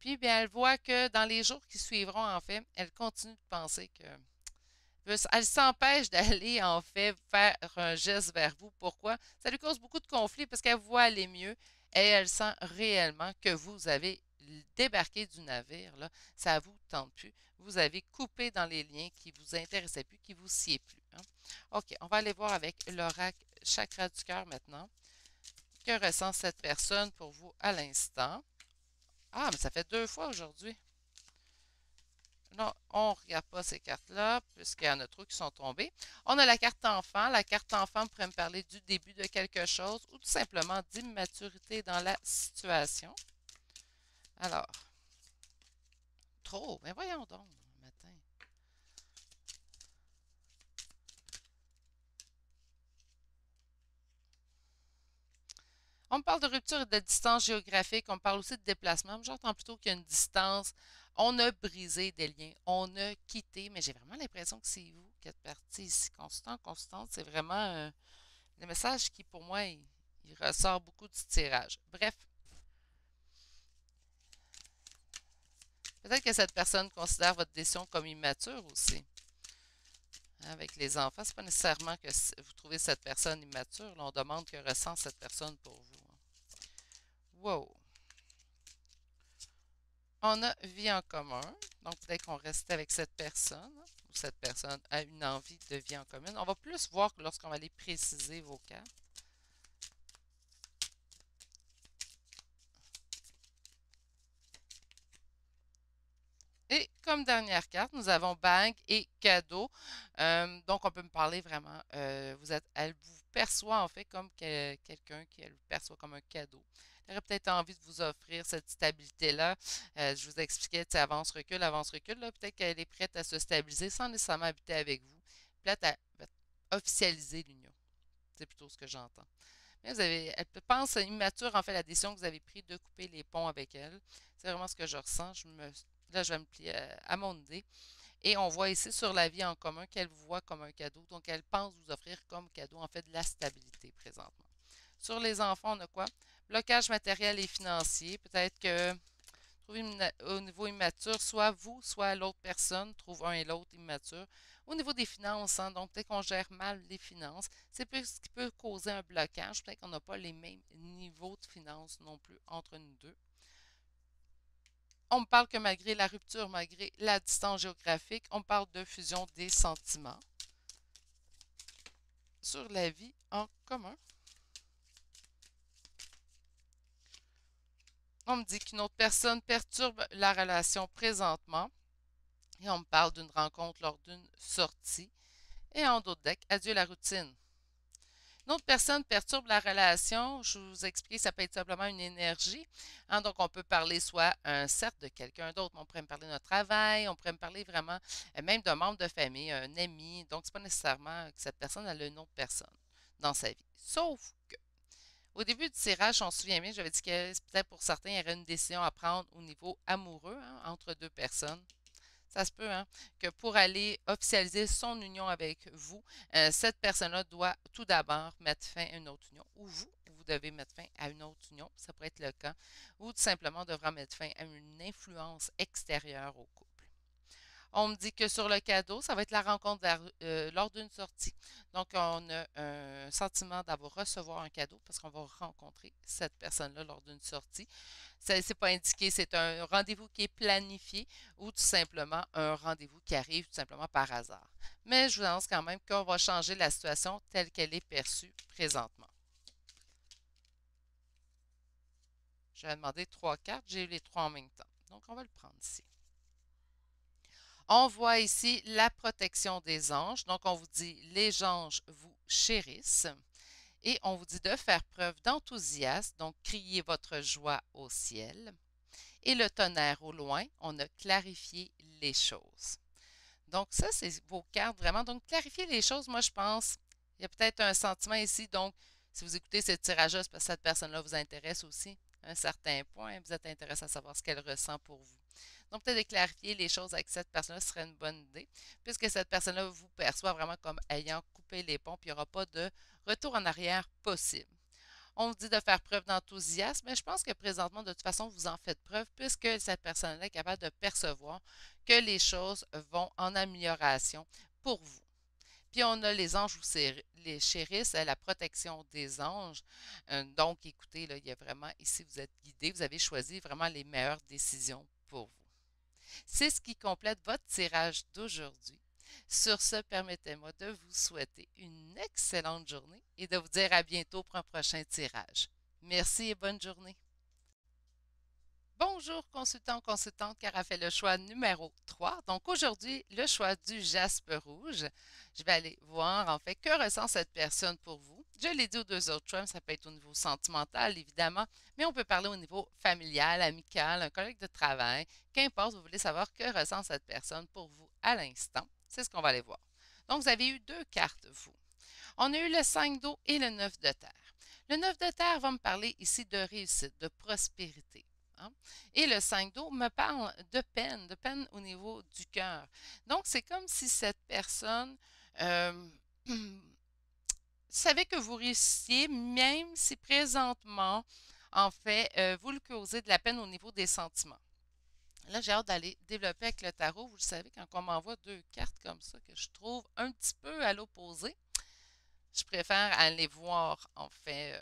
Puis, bien, elle voit que dans les jours qui suivront, en fait, elle continue de penser que elle s'empêche d'aller, en fait, faire un geste vers vous. Pourquoi? Ça lui cause beaucoup de conflits parce qu'elle voit aller mieux et elle sent réellement que vous avez débarqué du navire, là. Ça ne vous tente plus. Vous avez coupé dans les liens qui ne vous intéressaient plus, qui ne vous sied plus, hein. OK, on va aller voir avec l'oracle chakra du cœur maintenant. Que ressent cette personne pour vous à l'instant? Ah, mais ça fait 2 fois aujourd'hui. Non, on ne regarde pas ces cartes-là, puisqu'il y en a trop qui sont tombées. On a la carte enfant. La carte enfant pourrait me parler du début de quelque chose ou tout simplement d'immaturité dans la situation. Alors, trop, mais voyons donc, matin. On me parle de rupture et de distance géographique. On me parle aussi de déplacement. J'entends plutôt qu'il y a une distance On a brisé des liens, on a quitté, mais j'ai vraiment l'impression que c'est vous qui êtes parti ici, constant, constante. C'est vraiment le message qui, pour moi, il ressort beaucoup du tirage. Bref, peut-être que cette personne considère votre décision comme immature aussi. Hein, avec les enfants, c'est pas nécessairement que vous trouvez cette personne immature. Là, on demande que ressent cette personne pour vous. Wow! On a vie en commun. Donc, peut-être qu'on reste avec cette personne, ou cette personne a une envie de vie en commun. On va plus voir que lorsqu'on va aller préciser vos cartes. Et comme dernière carte, nous avons bague et cadeau. Donc, on peut me parler vraiment. Elle vous perçoit en fait comme quelqu'un qui elle vous perçoit comme un cadeau. Elle aurait peut-être envie de vous offrir cette stabilité-là. Je vous expliquais, tu sais, avance, recule. Là, peut-être qu'elle est prête à se stabiliser sans nécessairement habiter avec vous. Prête à officialiser l'union. C'est plutôt ce que j'entends. Mais elle pense immature, en fait, la décision que vous avez prise de couper les ponts avec elle. C'est vraiment ce que je ressens. Là, je vais me plier à mon idée. Et on voit ici sur la vie en commun qu'elle vous voit comme un cadeau. Donc, elle pense vous offrir comme cadeau, en fait, de la stabilité présentement. Sur les enfants, on a quoi? Blocage matériel et financier. Peut-être que au niveau immature, soit vous, soit l'autre personne trouve un et l'autre immature. Au niveau des finances, hein, donc peut-être qu'on gère mal les finances, c'est ce qui peut causer un blocage. Peut-être qu'on n'a pas les mêmes niveaux de finances non plus entre nous deux. On me parle que malgré la rupture, malgré la distance géographique, on parle de fusion des sentiments sur la vie en commun. On me dit qu'une autre personne perturbe la relation présentement et on me parle d'une rencontre lors d'une sortie. Et en d'autres decks, adieu la routine. Une autre personne perturbe la relation. Je vous explique, ça peut être simplement une énergie. Hein, donc, on peut parler soit certes de quelqu'un d'autre, mais on pourrait me parler de notre travail, on pourrait me parler vraiment même d'un membre de famille, un ami. Donc, c'est pas nécessairement que cette personne a une autre personne dans sa vie. Sauf que, au début du tirage, on se souvient bien, j'avais dit que peut-être pour certains, il y aurait une décision à prendre au niveau amoureux, hein, entre deux personnes. Ça se peut, hein, que pour aller officialiser son union avec vous, cette personne-là doit tout d'abord mettre fin à une autre union, ou vous devez mettre fin à une autre union, ça pourrait être le cas, ou tout simplement devra mettre fin à une influence extérieure au couple. On me dit que sur le cadeau, ça va être la rencontre lors d'une sortie. Donc, on a un sentiment d'avoir recevoir un cadeau parce qu'on va rencontrer cette personne-là lors d'une sortie. Ça, c'est pas indiqué, c'est un rendez-vous qui est planifié ou tout simplement un rendez-vous qui arrive tout simplement par hasard. Mais je vous annonce quand même qu'on va changer la situation telle qu'elle est perçue présentement. Je vais demander 3 cartes, j'ai eu les 3 en même temps. Donc, on va le prendre ici. On voit ici la protection des anges. Donc, on vous dit, les anges vous chérissent. Et on vous dit de faire preuve d'enthousiasme, donc criez votre joie au ciel. Et le tonnerre au loin, on a clarifié les choses. Donc, ça, c'est vos cartes vraiment. Donc, clarifier les choses, moi, je pense, il y a peut-être un sentiment ici. Donc, si vous écoutez ce tirage-là, c'est parce que cette personne-là vous intéresse aussi. À un certain point, vous êtes intéressé à savoir ce qu'elle ressent pour vous. Donc, peut-être de clarifier les choses avec cette personne-là serait une bonne idée, puisque cette personne-là vous perçoit vraiment comme ayant coupé les ponts, puis il n'y aura pas de retour en arrière possible. On vous dit de faire preuve d'enthousiasme, mais je pense que présentement, de toute façon, vous en faites preuve, puisque cette personne-là est capable de percevoir que les choses vont en amélioration pour vous. Puis on a les anges vous les chérissent, la protection des anges. Donc, écoutez, là, il y a vraiment, ici, vous êtes guidé, vous avez choisi vraiment les meilleures décisions pour vous. C'est ce qui complète votre tirage d'aujourd'hui. Sur ce, permettez-moi de vous souhaiter une excellente journée et de vous dire à bientôt pour un prochain tirage. Merci et bonne journée. Bonjour consultant, consultante, car a fait le choix numéro 3. Donc aujourd'hui, le choix du jaspe rouge. Je vais aller voir en fait que ressent cette personne pour vous. Je l'ai dit aux deux autres choix, ça peut être au niveau sentimental évidemment, mais on peut parler au niveau familial, amical, un collègue de travail. Qu'importe, vous voulez savoir que ressent cette personne pour vous à l'instant. C'est ce qu'on va aller voir. Donc vous avez eu 2 cartes, vous. On a eu le 5 d'eau et le 9 de terre. Le 9 de terre va me parler ici de réussite, de prospérité. hein. Et le 5 d'eau me parle de peine au niveau du cœur. Donc, c'est comme si cette personne euh, savait que vous réussissiez, même si présentement, en fait, vous lui causez de la peine au niveau des sentiments. Là, j'ai hâte d'aller développer avec le tarot. Vous le savez, quand on m'envoie deux cartes comme ça, que je trouve un petit peu à l'opposé, je préfère aller voir, en fait.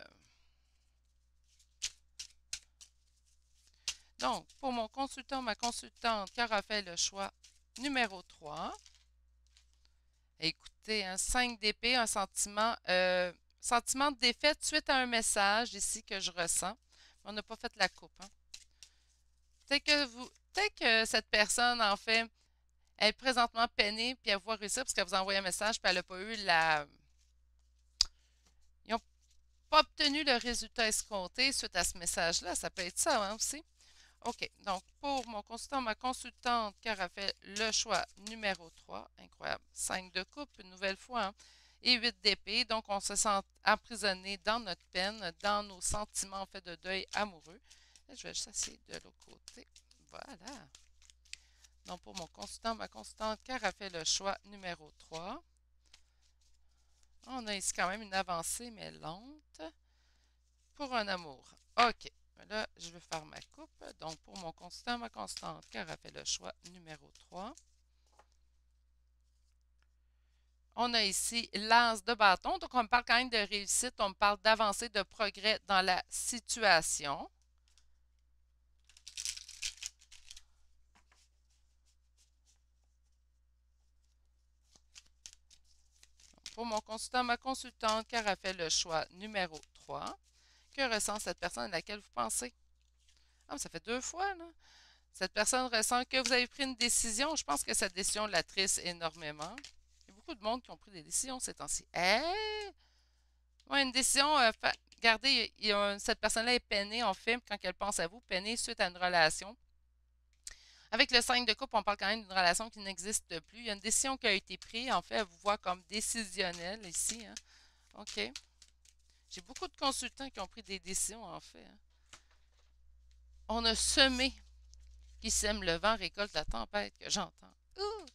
Donc, pour mon consultant, ma consultante qui aura fait le choix numéro 3, écoutez, un 5 d'épée, un sentiment de défaite suite à un message ici que je ressens. On n'a pas fait la coupe, hein. Peut-être que cette personne, en fait, elle est présentement peinée, puis elle voit réussir parce qu'elle vous a envoyé un message, puis elle n'a pas eu la. Ils n'ont pas obtenu le résultat escompté suite à ce message-là. Ça peut être ça, hein, aussi. OK. Donc, pour mon consultant, ma consultante qui aura fait le choix numéro 3, incroyable. 5 de coupe, une nouvelle fois, hein, et 8 d'épée. Donc, on se sent emprisonné dans notre peine, dans nos sentiments en fait de deuil amoureux. Là, je vais juste essayer de l'autre côté. Voilà. Donc, pour mon consultant, ma consultante qui aura fait le choix numéro 3. On a ici quand même une avancée, mais lente, pour un amour. OK. Là, je vais faire ma coupe. Donc, pour mon consultant, ma constante, qui aura fait le choix numéro 3. On a ici l'as de bâton. Donc, on me parle quand même de réussite. On me parle d'avancée, de progrès dans la situation. Pour mon consultant, ma consultante, qui aura fait le choix numéro 3. Que ressent cette personne à laquelle vous pensez? Ah, ça fait deux fois, là. Cette personne ressent que vous avez pris une décision. Je pense que cette décision l'attriste énormément. Il y a beaucoup de monde qui ont pris des décisions ces temps-ci. Ouais, une décision. Regardez, cette personne-là est peinée, en fait, quand elle pense à vous, peinée suite à une relation. Avec le 5 de coupe, on parle quand même d'une relation qui n'existe plus. Il y a une décision qui a été prise. En fait, elle vous voit comme décisionnelle ici, hein. OK. J'ai beaucoup de consultants qui ont pris des décisions, en fait, hein. On a semé qui sème le vent récolte la tempête que j'entends. Ouh!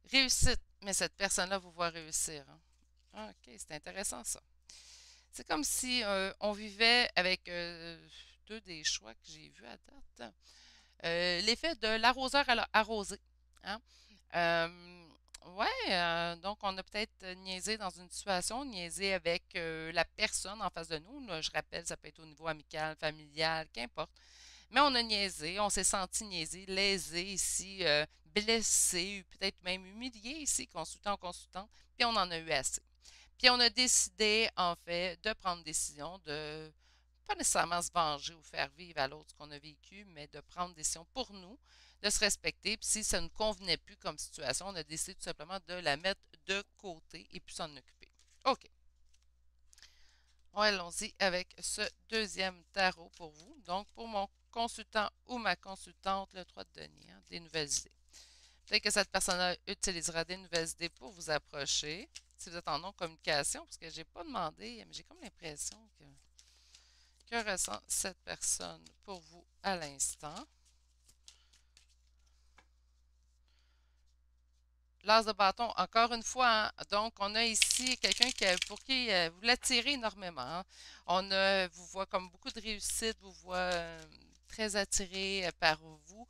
Réussite, mais cette personne-là vous voit réussir, hein. Ah, OK, c'est intéressant ça. C'est comme si on vivait avec deux des choix que j'ai vus à date. L'effet de l'arroseur arrosé, hein. Ouais, donc on a peut-être niaisé dans une situation, niaisé avec la personne en face de nous. Là, je rappelle, ça peut être au niveau amical, familial, qu'importe. Mais on a niaisé, on s'est senti niaisé, lésé ici, blessé, peut-être même humilié ici, consultant en consultant, puis on en a eu assez. Puis on a décidé, en fait, de prendre une décision de pas nécessairement se venger ou faire vivre à l'autre ce qu'on a vécu, mais de prendre des décisions pour nous, de se respecter. Puis si ça ne nous convenait plus comme situation, on a décidé tout simplement de la mettre de côté et puis s'en occuper. OK. Bon, allons-y avec ce deuxième tarot pour vous. Donc, pour mon consultant ou ma consultante, le 3 de denier, hein, des nouvelles idées. Peut-être que cette personne-là utilisera des nouvelles idées pour vous approcher. Si vous êtes en non-communication, parce que je n'ai pas demandé, mais j'ai comme l'impression que ressent cette personne pour vous à l'instant. L'as de bâton, encore une fois, hein, donc on a ici quelqu'un pour qui vous l'attirez énormément, hein. Vous voit comme beaucoup de réussite, vous voit très attiré par vous.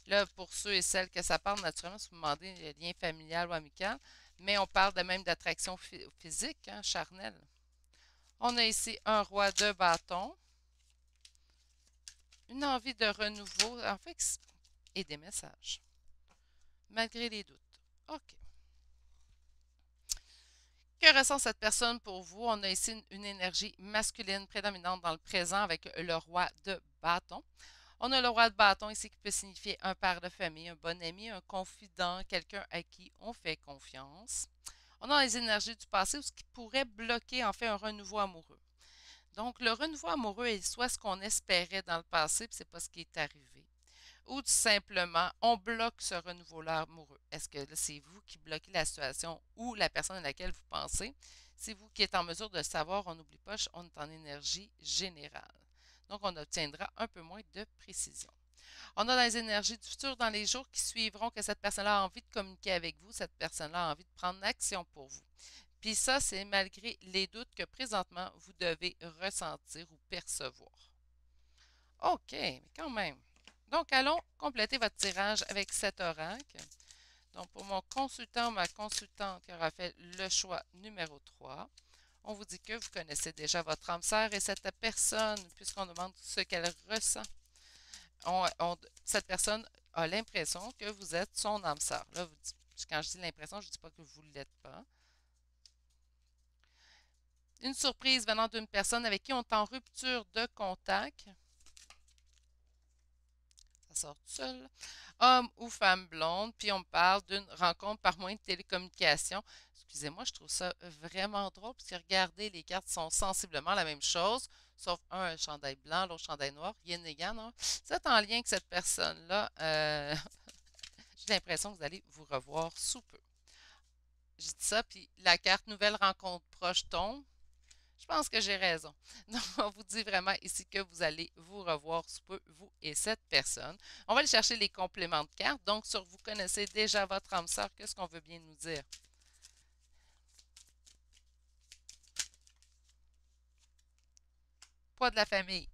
Là, pour ceux et celles que ça parle, naturellement, si vous demandez lien familial ou amical, mais on parle de même d'attraction physique, hein, charnelle. On a ici un roi de bâton, une envie de renouveau, en fait, et des messages, malgré les doutes. OK. Que ressent cette personne pour vous? On a ici une énergie masculine prédominante dans le présent avec le roi de bâton. On a le roi de bâton ici qui peut signifier un père de famille, un bon ami, un confident, quelqu'un à qui on fait confiance. On a les énergies du passé ou ce qui pourrait bloquer en fait un renouveau amoureux. Donc, le renouveau amoureux est soit ce qu'on espérait dans le passé, puis c'est pas ce qui est arrivé, ou tout simplement, on bloque ce renouveau-là amoureux. Est-ce que c'est vous qui bloquez la situation ou la personne à laquelle vous pensez? C'est vous qui êtes en mesure de savoir, on n'oublie pas, on est en énergie générale. Donc, on obtiendra un peu moins de précision. On a dans les énergies du futur, dans les jours qui suivront, que cette personne-là a envie de communiquer avec vous, cette personne-là a envie de prendre action pour vous. Puis ça, c'est malgré les doutes que présentement vous devez ressentir ou percevoir. OK, mais quand même. Donc, allons compléter votre tirage avec cet oracle. Donc, pour mon consultant ou ma consultante qui aura fait le choix numéro 3, on vous dit que vous connaissez déjà votre âme sœur et cette personne, puisqu'on demande ce qu'elle ressent, cette personne a l'impression que vous êtes son âme sœur. Là, quand je dis l'impression, je ne dis pas que vous ne l'êtes pas. Une surprise venant d'une personne avec qui on est en rupture de contact. Ça sort tout seul. Homme ou femme blonde, puis on me parle d'une rencontre par moyen de télécommunication. Excusez-moi, je trouve ça vraiment drôle, parce que regardez, les cartes sont sensiblement la même chose, sauf un chandail blanc, l'autre chandail noir, yin et yang, non? C'est en lien avec cette personne-là. J'ai l'impression que vous allez vous revoir sous peu. Je dis ça, puis la carte nouvelle rencontre proche tombe. Je pense que j'ai raison. Donc, on vous dit vraiment ici que vous allez vous revoir sous peu, vous et cette personne. On va aller chercher les compléments de cartes. Donc, sur vous connaissez déjà votre âme sœur, qu'est-ce qu'on veut bien nous dire? Poids de la famille.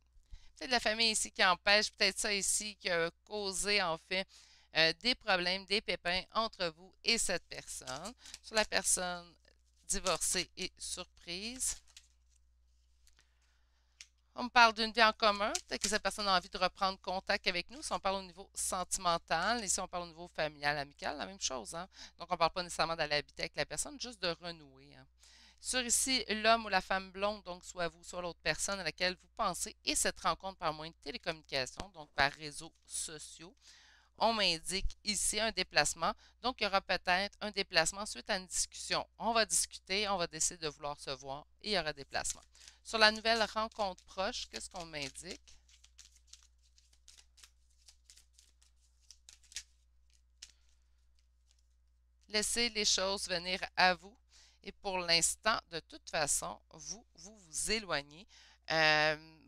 C'est de la famille ici qui empêche, peut-être ça ici qui a causé en fait des problèmes, des pépins entre vous et cette personne. Sur la personne divorcée et surprise. On me parle d'une vie en commun, peut-être que cette personne a envie de reprendre contact avec nous. Si on parle au niveau sentimental, ici on parle au niveau familial, amical, la même chose. Hein? Donc on ne parle pas nécessairement d'aller habiter avec la personne, juste de renouer. Hein? Sur ici, l'homme ou la femme blonde, donc soit vous, soit l'autre personne à laquelle vous pensez, et cette rencontre par moyen de télécommunication, donc par réseaux sociaux. On m'indique ici un déplacement. Donc, il y aura peut-être un déplacement suite à une discussion. On va discuter, on va décider de vouloir se voir et il y aura déplacement. Sur la nouvelle rencontre proche, qu'est-ce qu'on m'indique? Laissez les choses venir à vous. Et pour l'instant, de toute façon, vous éloignez.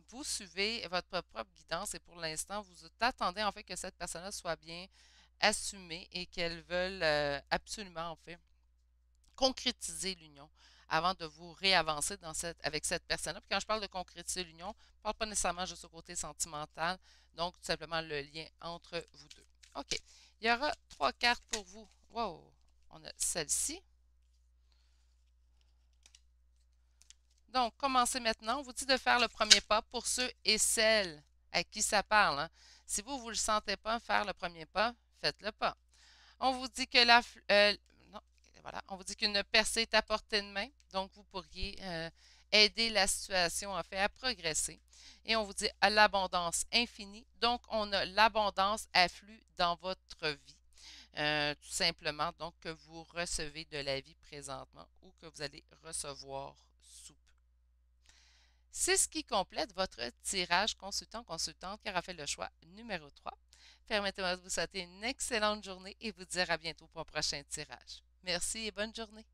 Vous suivez votre propre guidance et pour l'instant, vous attendez en fait que cette personne-là soit bien assumée et qu'elle veuille absolument en fait concrétiser l'union avant de vous réavancer avec cette personne-là. Puis quand je parle de concrétiser l'union, je ne parle pas nécessairement juste au côté sentimental, donc tout simplement le lien entre vous deux. OK. Il y aura 3 cartes pour vous. Wow! On a celle-ci. Donc, commencez maintenant. On vous dit de faire le premier pas pour ceux et celles à qui ça parle. Hein. Si vous ne le sentez pas faire le premier pas, faites-le pas. On vous dit que non, voilà, on vous dit qu'une percée est à portée de main, donc vous pourriez aider la situation en fait à progresser. Et on vous dit à l'abondance infinie, donc on a l'abondance afflue dans votre vie. Tout simplement, donc que vous recevez de la vie présentement ou que vous allez recevoir sous peu. C'est ce qui complète votre tirage consultant-consultante qui aura fait le choix numéro 3. Permettez-moi de vous souhaiter une excellente journée et vous dire à bientôt pour un prochain tirage. Merci et bonne journée.